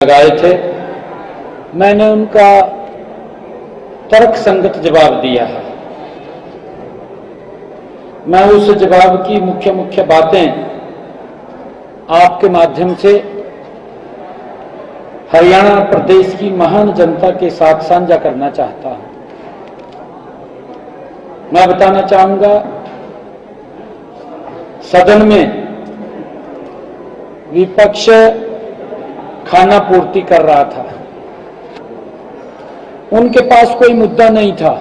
लगाए थे, मैंने उनका तर्क संगत जवाब दिया है। मैं उस जवाब की मुख्य मुख्य बातें आपके माध्यम से हरियाणा प्रदेश की महान जनता के साथ साझा करना चाहता हूं। मैं बताना चाहूंगा, सदन में विपक्ष खाना पूर्ति कर रहा था, उनके पास कोई मुद्दा नहीं था।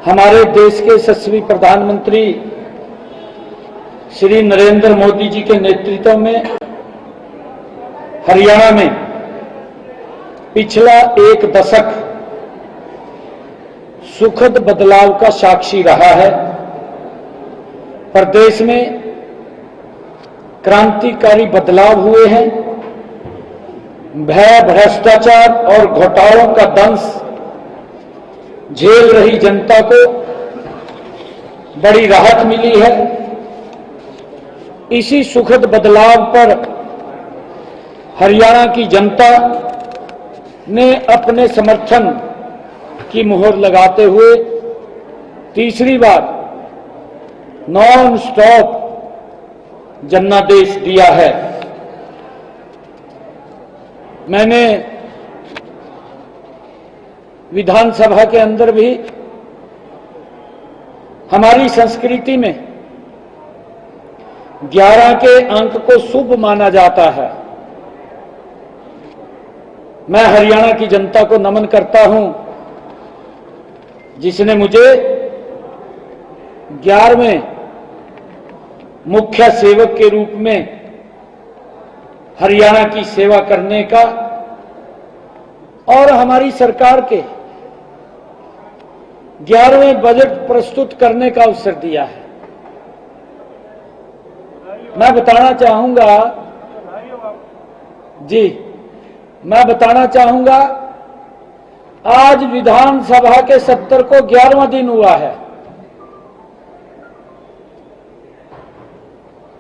हमारे देश के यशस्वी प्रधानमंत्री श्री नरेंद्र मोदी जी के नेतृत्व में हरियाणा में पिछला एक दशक सुखद बदलाव का साक्षी रहा है। प्रदेश में क्रांतिकारी बदलाव हुए हैं। भय, भ्रष्टाचार और घोटालों का दंश झेल रही जनता को बड़ी राहत मिली है। इसी सुखद बदलाव पर हरियाणा की जनता ने अपने समर्थन की मुहर लगाते हुए तीसरी बार नॉन स्टॉप जनादेश दिया है। मैंने विधानसभा के अंदर भी हमारी संस्कृति में 11 के अंक को शुभ माना जाता है। मैं हरियाणा की जनता को नमन करता हूं, जिसने मुझे 11वें मुख्य सेवक के रूप में हरियाणा की सेवा करने का और हमारी सरकार के 11वें बजट प्रस्तुत करने का अवसर दिया है। मैं बताना चाहूंगा मैं बताना चाहूंगा, आज विधानसभा के सत्र को 11वां दिन हुआ है।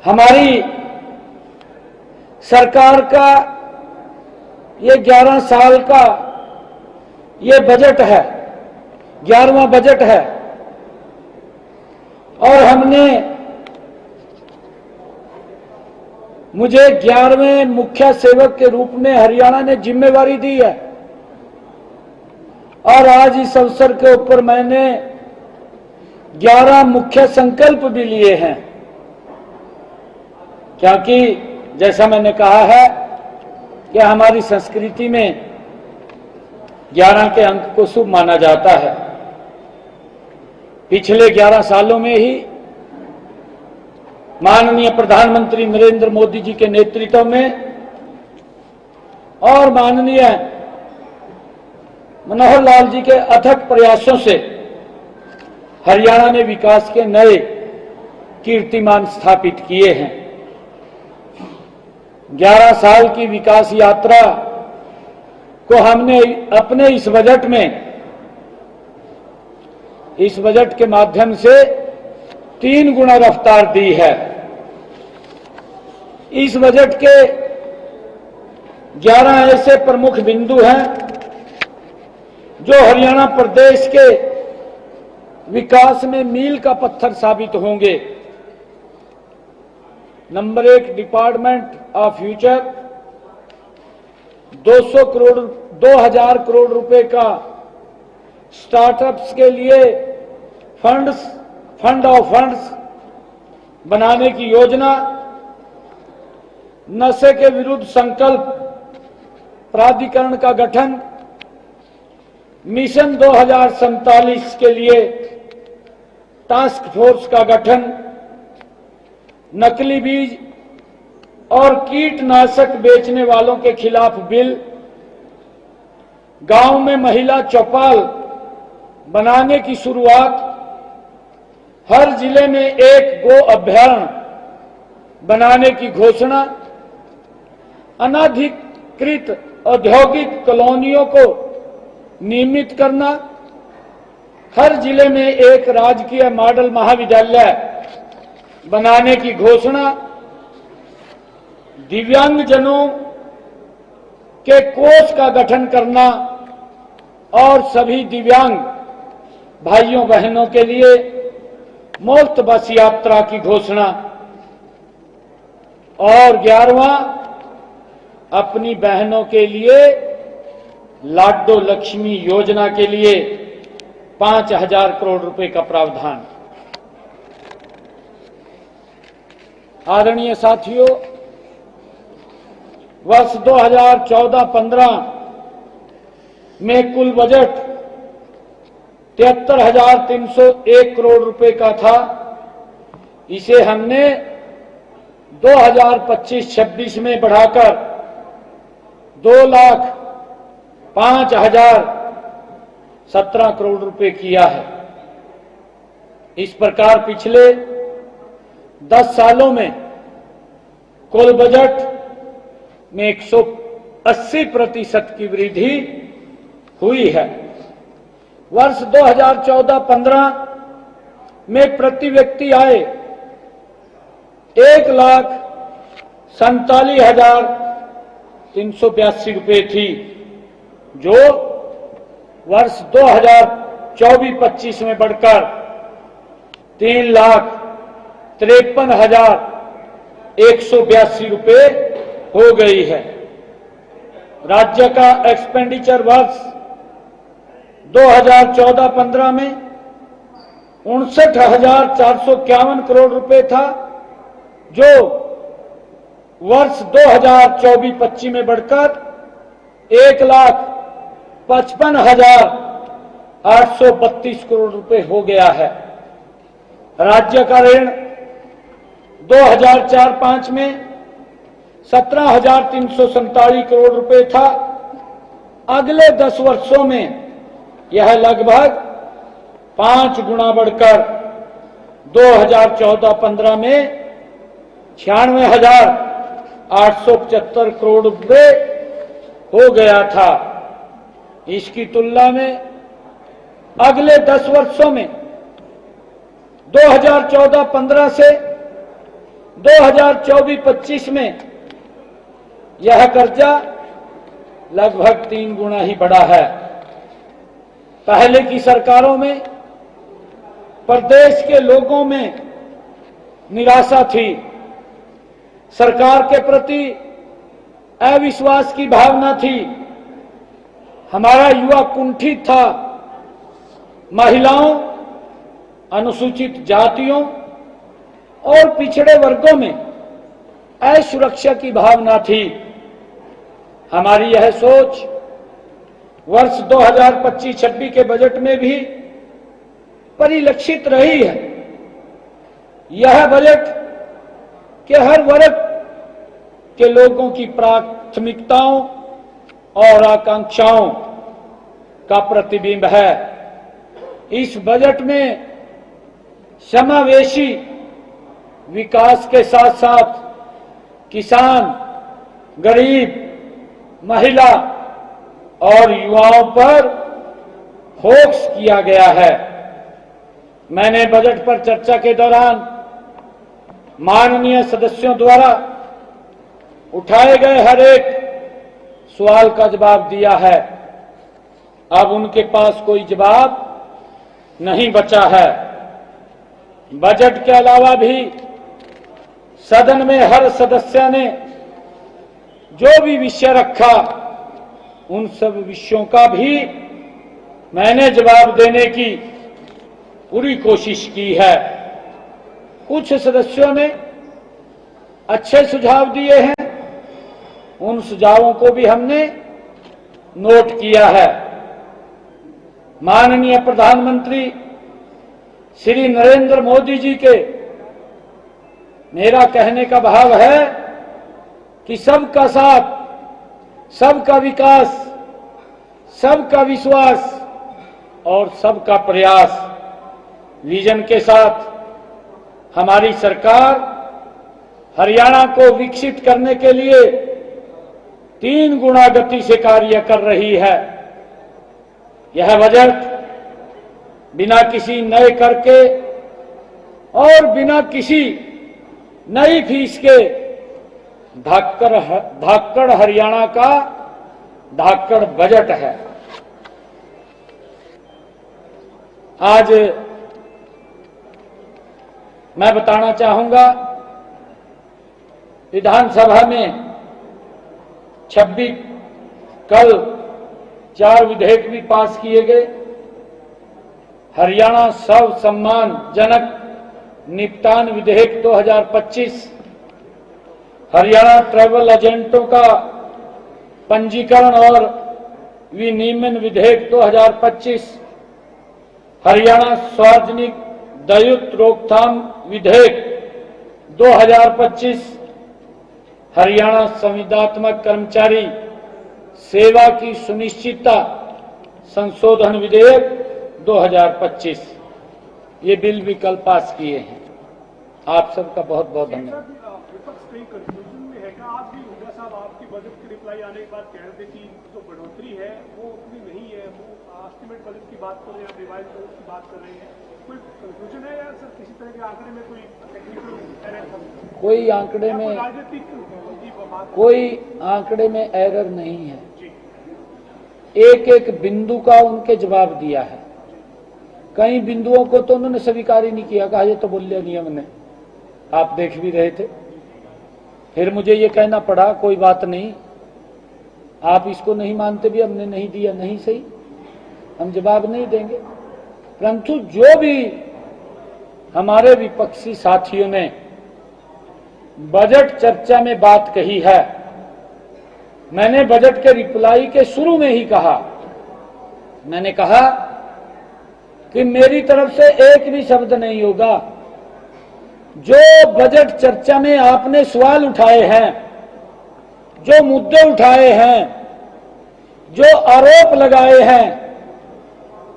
हमारी सरकार का ये 11 साल का ये बजट है, 11वां बजट है, और मुझे 11वें मुख्य सेवक के रूप में हरियाणा ने जिम्मेवारी दी है। और आज इस अवसर के ऊपर मैंने 11 मुख्य संकल्प भी लिए हैं, क्योंकि जैसा मैंने कहा है कि हमारी संस्कृति में 11 के अंक को शुभ माना जाता है। पिछले 11 सालों में ही माननीय प्रधानमंत्री नरेंद्र मोदी जी के नेतृत्व में और माननीय मनोहर लाल जी के अथक प्रयासों से हरियाणा ने विकास के नए कीर्तिमान स्थापित किए हैं। 11 साल की विकास यात्रा को हमने अपने इस बजट के माध्यम से 3 गुना रफ्तार दी है। इस बजट के 11 ऐसे प्रमुख बिंदु हैं जो हरियाणा प्रदेश के विकास में मील का पत्थर साबित होंगे। Number 1, department of future, 2000 crore रुपए का स्टार्टअप्स के लिए फंड ऑफ फंड्स बनाने की योजना, नशे के विरुद्ध संकल्प प्राधिकरण का गठन, मिशन 2047 के लिए टास्क फोर्स का गठन, नकली बीज और कीटनाशक बेचने वालों के खिलाफ बिल, गांव में महिला चौपाल बनाने की शुरुआत, हर जिले में एक गो अभयारण्य बनाने की घोषणा, अनाधिकृत औद्योगिक कॉलोनियों को नियमित करना, हर जिले में एक राजकीय मॉडल महाविद्यालय बनाने की घोषणा, दिव्यांगजनों के कोष का गठन करना और सभी दिव्यांग भाइयों बहनों के लिए मुफ्त बस यात्रा की घोषणा। और 11वां, अपनी बहनों के लिए लाडो लक्ष्मी योजना के लिए 5,000 करोड़ रुपए का प्रावधान। आदरणीय साथियों, वर्ष 2014-15 में कुल बजट 73,301 करोड़ रुपए का था। इसे हमने 2025-26 में बढ़ाकर 2,05,017 करोड़ रुपए किया है। इस प्रकार पिछले 10 सालों में कुल बजट में 180% की वृद्धि हुई है। वर्ष 2014-15 में प्रति व्यक्ति आय 1,47,382 रुपये थी, जो वर्ष 2024-25 में बढ़कर 3,53,182 रुपये हो गई है। राज्य का एक्सपेंडिचर वर्ष 2014-15 में 59,451 करोड़ रुपए था, जो वर्ष 2024-25 में बढ़कर 1,55,832 करोड़ रुपए हो गया है। राज्य का ऋण 2004-05 में 17,347 करोड़ रुपए था। अगले 10 वर्षों में यह लगभग 5 गुना बढ़कर 2014-15 में 96,875 करोड़ रुपए हो गया था। इसकी तुलना में अगले 10 वर्षों में 2014-15 से 2024-25 में यह कर्जा लगभग 3 गुना ही बढ़ा है। पहले की सरकारों में प्रदेश के लोगों में निराशा थी, सरकार के प्रति अविश्वास की भावना थी, हमारा युवा कुंठित था, महिलाओं, अनुसूचित जातियों और पिछड़े वर्गों में असुरक्षा की भावना थी। हमारी यह सोच वर्ष 2025-26 के बजट में भी परिलक्षित रही है। यह बजट के हर वर्ग के लोगों की प्राथमिकताओं और आकांक्षाओं का प्रतिबिंब है। इस बजट में समावेशी विकास के साथ साथ किसान, गरीब, महिला और युवाओं पर फोकस किया गया है। मैंने बजट पर चर्चा के दौरान माननीय सदस्यों द्वारा उठाए गए हर एक सवाल का जवाब दिया है। अब उनके पास कोई जवाब नहीं बचा है। बजट के अलावा भी सदन में हर सदस्य ने जो भी विषय रखा, उन सब विषयों का भी मैंने जवाब देने की पूरी कोशिश की है। कुछ सदस्यों ने अच्छे सुझाव दिए हैं, उन सुझावों को भी हमने नोट किया है। माननीय प्रधानमंत्री श्री नरेंद्र मोदी जी के मेरा कहने का भाव है कि सबका साथ, सबका विकास, सबका विश्वास और सबका प्रयास विजन के साथ हमारी सरकार हरियाणा को विकसित करने के लिए 3 गुना गति से कार्य कर रही है। यह बजट बिना किसी नए कर के और बिना किसी नई फीस के धाकड़ हरियाणा का धाकड़ बजट है। आज मैं बताना चाहूंगा, विधानसभा में 26 कल 4 विधेयक भी पास किए गए। हरियाणा सर्व सम्मान जनक निपटान विधेयक 2025, हरियाणा ट्रैवल एजेंटों का पंजीकरण और विनियमन विधेयक 2025, हरियाणा सार्वजनिक दायित्व रोकथाम विधेयक 2025, हरियाणा संविदात्मक कर्मचारी सेवा की सुनिश्चितता संशोधन विधेयक 2025, ये बिल भी कल पास किए हैं। आप सबका बहुत बहुत धन्यवाद। विपक्ष कई कंफ्यूजन में है। आज भी हुड्डा साहब आपकी बजट की रिप्लाई आने के बाद कह रहे थे कि जो बढ़ोतरी है वो उतनी नहीं है, वो एस्टिमेट बजट की बात कर रहे हैं, रिवाइज बजट की बात कर रहे हैं। कोई कंफ्यूजन है या सर किसी तरह के आंकड़े में कोई टेक्निकल एरर? कोई आंकड़े में एरर नहीं है। एक एक बिंदु का उनके जवाब दिया है। कई बिंदुओं को तो उन्होंने स्वीकार ही नहीं किया, कहा ये तो मूल्य नियम ने, आप देख भी रहे थे। फिर मुझे ये कहना पड़ा कोई बात नहीं, आप इसको नहीं मानते भी, हमने नहीं दिया, नहीं सही, हम जवाब नहीं देंगे। परंतु जो भी हमारे विपक्षी साथियों ने बजट चर्चा में बात कही है, मैंने बजट के रिप्लाई के शुरू में ही कहा, मैंने कहा कि मेरी तरफ से एक भी शब्द नहीं होगा। जो बजट चर्चा में आपने सवाल उठाए हैं, जो मुद्दे उठाए हैं, जो आरोप लगाए हैं,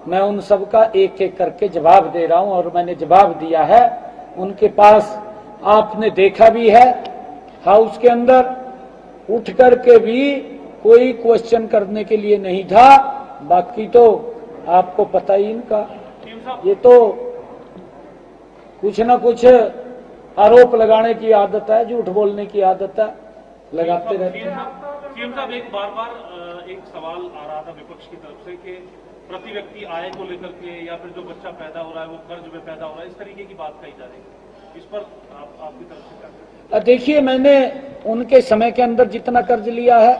मैं उन सब का एक एक करके जवाब दे रहा हूं और मैंने जवाब दिया है। उनके पास आपने देखा भी है, हाउस के अंदर उठ करके भी कोई क्वेश्चन करने के लिए नहीं था। बाकी तो आपको पता ही इनका, ये तो कुछ ना कुछ आरोप लगाने की आदत है, झूठ बोलने की आदत है, लगाते रहते हैं। सीएम साहब, एक बार एक सवाल आ रहा था विपक्ष की तरफ से कि प्रति व्यक्ति आय को लेकर के या फिर जो बच्चा पैदा हो रहा है वो कर्ज में पैदा हो रहा है, इस तरीके की बात कही जा रही है। इस पर आपकी तरफ से क्या? देखिए, मैंने उनके समय के अंदर जितना कर्ज लिया है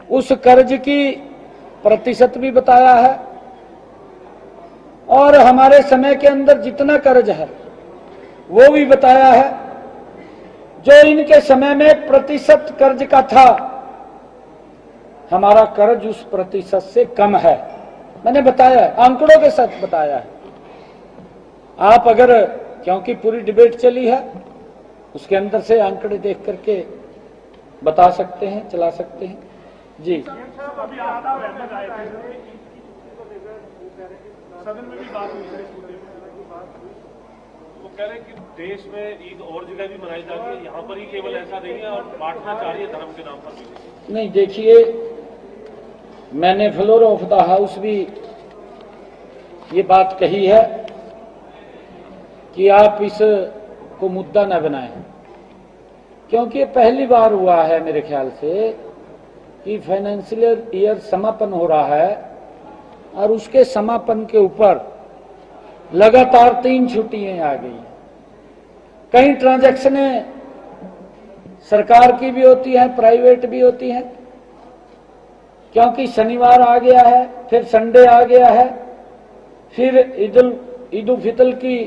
उस कर्ज की प्रतिशत भी बताया है, और हमारे समय के अंदर जितना कर्ज है वो भी बताया है। जो इनके समय में प्रतिशत कर्ज का था, हमारा कर्ज उस प्रतिशत से कम है, मैंने बताया है, आंकड़ों के साथ बताया है। आप अगर, क्योंकि पूरी डिबेट चली है, उसके अंदर से आंकड़े देख करके बता सकते हैं, चला सकते हैं। जी, अभी आधा मेंबर आए थे, सदन में भी बात हुई है, वो कह रहे हैं कि देश में ईद और जगह भी मनाई जा रही है, यहाँ पर ही केवल ऐसा नहीं है और बांटना चाह रही है धर्म के नाम पर भी। नहीं, देखिए, मैंने फ्लोर ऑफ द हाउस भी ये बात कही है कि आप इस को मुद्दा न बनाएं, क्योंकि ये पहली बार हुआ है मेरे ख्याल से कि फाइनेंशियल ईयर समापन हो रहा है और उसके समापन के ऊपर लगातार 3 छुट्टियां आ गई। कई ट्रांजैक्शनें सरकार की भी होती है, प्राइवेट भी होती हैं, क्योंकि शनिवार आ गया है, फिर संडे आ गया है, फिर ईद उल फितर की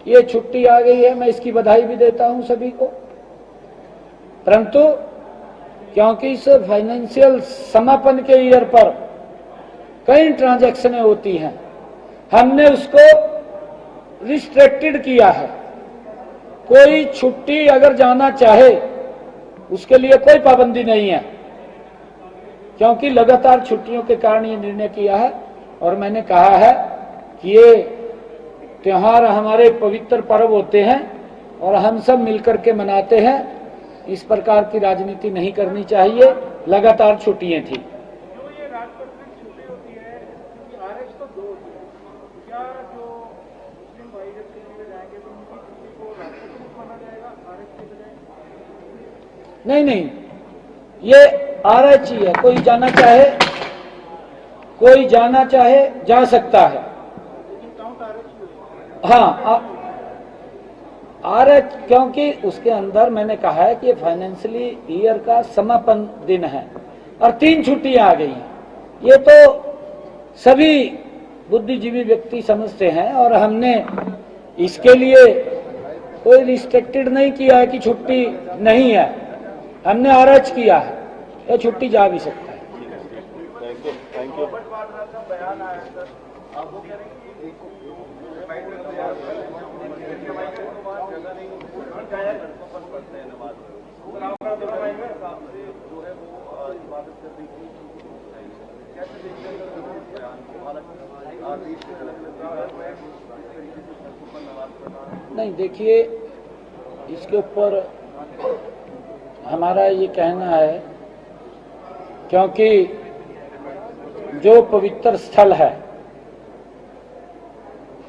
ये छुट्टी आ गई है। मैं इसकी बधाई भी देता हूं सभी को, परंतु क्योंकि इस फाइनेंशियल समापन के ईयर पर कई ट्रांजैक्शनें होती हैं, हमने उसको रिस्ट्रिक्टेड किया है। कोई छुट्टी अगर जाना चाहे उसके लिए कोई पाबंदी नहीं है, क्योंकि लगातार छुट्टियों के कारण ये निर्णय किया है। और मैंने कहा है कि ये त्योहार हमारे पवित्र पर्व होते हैं और हम सब मिलकर के मनाते हैं, इस प्रकार की राजनीति नहीं करनी चाहिए। लगातार छुट्टियां थी। जो ये राजपत्रित छुट्टी होती है, आरएस तो 2 होती है, क्या जो मुस्लिम भाई जब दिल्ली में जाएंगे तो उनकी छुट्टी को राजपत्रित माना जाएगा आरएस की बजाय? नहीं नहीं, ये आरएचई है, कोई जाना चाहे जा सकता है। हाँ, आरएच, क्योंकि उसके अंदर मैंने कहा है कि फाइनेंशियली ईयर का समापन दिन है और 3 छुट्टियां आ गई हैं। ये तो सभी बुद्धिजीवी व्यक्ति समझते हैं और हमने इसके लिए कोई रिस्ट्रिक्टेड नहीं किया है कि छुट्टी नहीं है, हमने आरएच किया है, ये छुट्टी जा भी सकता है। Thank you. नहीं, देखिए, इसके ऊपर हमारा ये कहना है, क्योंकि जो पवित्र स्थल है,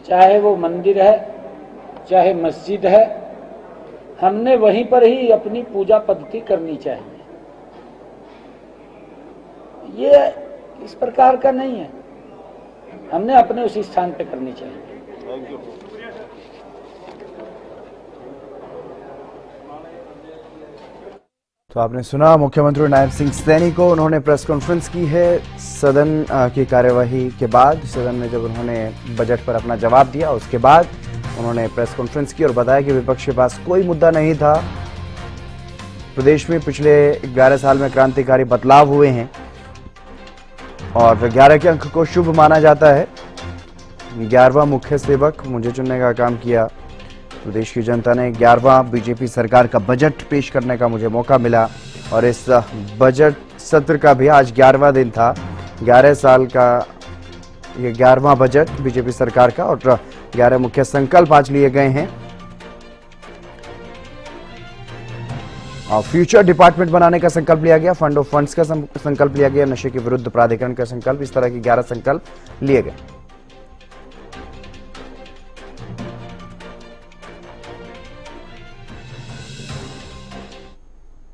चाहे वो मंदिर है चाहे मस्जिद है, हमने वहीं पर ही अपनी पूजा पद्धति करनी चाहिए। ये इस प्रकार का नहीं है, हमने अपने उसी स्थान पे करनी चाहिए। Thank you. तो आपने सुना मुख्यमंत्री नायब सिंह सैनी को, उन्होंने प्रेस कॉन्फ्रेंस की है सदन की कार्यवाही के बाद। सदन में जब उन्होंने बजट पर अपना जवाब दिया, उसके बाद उन्होंने प्रेस कॉन्फ्रेंस की और बताया कि विपक्ष के पास कोई मुद्दा नहीं था। प्रदेश में पिछले 11 साल में क्रांतिकारी बदलाव हुए हैं और 11 के अंक को शुभ माना जाता है। 11वां मुख्य सेवक मुझे चुनने का काम किया। प्रदेश की जनता ने 11वां बीजेपी सरकार का बजट पेश करने का मुझे मौका मिला और इस बजट सत्र का भी आज 11वां दिन था। 11 साल का ये 11वां बजट बीजेपी सरकार का और 11 मुख्य संकल्प आज लिए गए हैं। फ्यूचर डिपार्टमेंट बनाने का संकल्प लिया गया, फंड ऑफ फंड्स का संकल्प लिया गया, नशे के विरुद्ध प्राधिकरण का संकल्प, इस तरह के 11 संकल्प लिए गए।